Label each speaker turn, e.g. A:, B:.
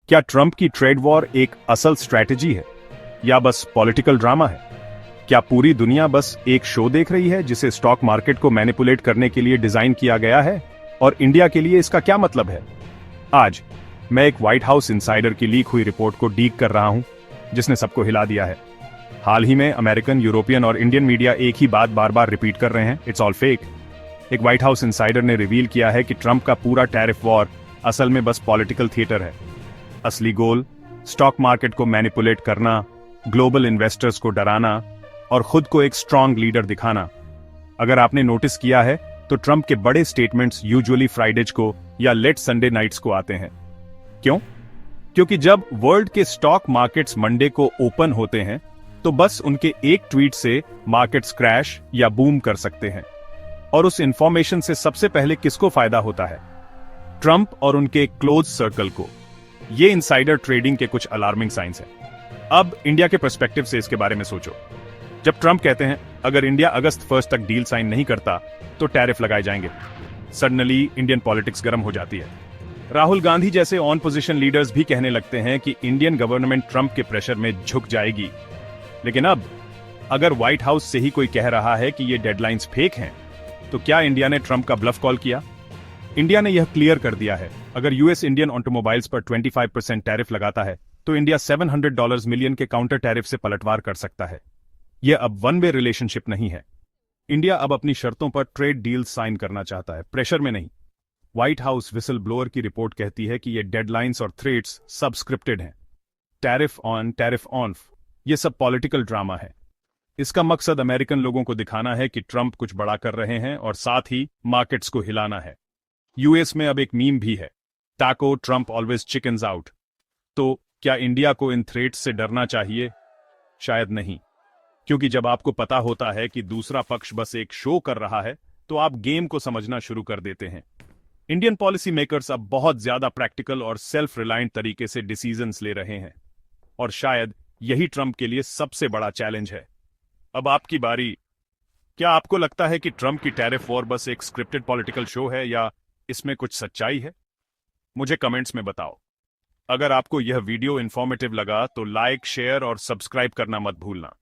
A: क्या ट्रंप की trade war एक असल स्ट्रैटेजी है या बस पॉलिटिकल ड्रामा है? क्या पूरी दुनिया बस एक शो देख रही है जिसे स्टॉक मार्केट को मैनिपुलेट करने के लिए डिजाइन किया गया है? और इंडिया के लिए इसका क्या मतलब है? आज मैं एक व्हाइट हाउस इनसाइडर की लीक हुई रिपोर्ट को डीक कर रहा हूं, जिसने सबको हिला दिया है। हाल ही में अमेरिकन, यूरोपियन और इंडियन मीडिया एक ही बात बार बार रिपीट कर रहे हैं, इट्स ऑल फेक। एक व्हाइट हाउस इनसाइडर ने रिवील किया है कि ट्रंप का पूरा टैरिफ वॉर असल में बस पॉलिटिकल थिएटर है। असली गोल स्टॉक मार्केट को मैनिपुलेट करना, ग्लोबल इन्वेस्टर्स को डराना और खुद को एक स्ट्रांग लीडर दिखाना। अगर आपने नोटिस किया है तो ट्रंप के बड़े स्टेटमेंट्स यूजुअली फ्राइडेज को या लेट संडे नाइट्स को आते हैं। क्यों? क्योंकि जब वर्ल्ड के स्टॉक मार्केट्स मंडे को ओपन होते हैं तो बस उनके एक ट्वीट से मार्केट्स क्रैश या बूम कर सकते हैं। और उस इंफॉर्मेशन से सबसे पहले किसको फायदा होता है? ट्रंप और उनके क्लोज सर्कल को। ये इनसाइडर ट्रेडिंग के कुछ अलार्मिंग साइंस हैं। अब इंडिया के पर्सपेक्टिव से इसके बारे में सोचो। जब ट्रंप कहते हैं अगर इंडिया अगस्त 1 तक डील साइन नहीं करता तो टैरिफ लगाए जाएंगे, सडनली इंडियन पॉलिटिक्स गर्म हो जाती है। राहुल गांधी जैसे ऑन पोजीशन लीडर्स भी कहने लगते हैं कि इंडियन गवर्नमेंट ट्रंप के प्रेशर में झुक जाएगी। लेकिन अब अगर व्हाइट हाउस से ही कोई कह रहा है कि ये डेडलाइंस फेक हैं, तो क्या इंडिया ने ट्रंप का ब्लफ कॉल किया? इंडिया ने यह क्लियर कर दिया है, अगर यूएस इंडियन ऑटोमोबाइल्स पर 25% टैरिफ लगाता है तो इंडिया $700 मिलियन के काउंटर टैरिफ से पलटवार कर सकता है। यह अब वन वे रिलेशनशिप नहीं है। इंडिया अब अपनी शर्तों पर ट्रेड डील साइन करना चाहता है, प्रेशर में नहीं। व्हाइट हाउस विसल ब्लोअर की रिपोर्ट कहती है कि ये डेडलाइंस और थ्रेट्स सब स्क्रिप्टेड हैं। टैरिफ ऑन, टैरिफ ऑफ, ये सब पॉलिटिकल ड्रामा है। इसका मकसद अमेरिकन लोगों को दिखाना है कि ट्रंप कुछ बड़ा कर रहे हैं और साथ ही मार्केट्स को हिलाना है। यूएस में अब एक मीम भी है, टाको ट्रंप ऑलवेज चिकन्स आउट। तो क्या इंडिया को इन थ्रेट्स से डरना चाहिए? शायद नहीं, क्योंकि जब आपको पता होता है कि दूसरा पक्ष बस एक शो कर रहा है तो आप गेम को समझना शुरू कर देते हैं। इंडियन पॉलिसी मेकर्स अब बहुत ज्यादा प्रैक्टिकल और सेल्फ रिलायंट तरीके से डिसीजंस ले रहे हैं, और शायद यही ट्रंप के लिए सबसे बड़ा चैलेंज है। अब आपकी बारी। क्या आपको लगता है कि ट्रंप की टैरिफ वॉर बस एक स्क्रिप्टेड पॉलिटिकल शो है या इसमें कुछ सच्चाई है? मुझे कमेंट्स में बताओ। अगर आपको यह वीडियो इंफॉर्मेटिव लगा तो लाइक, शेयर और सब्सक्राइब करना मत भूलना।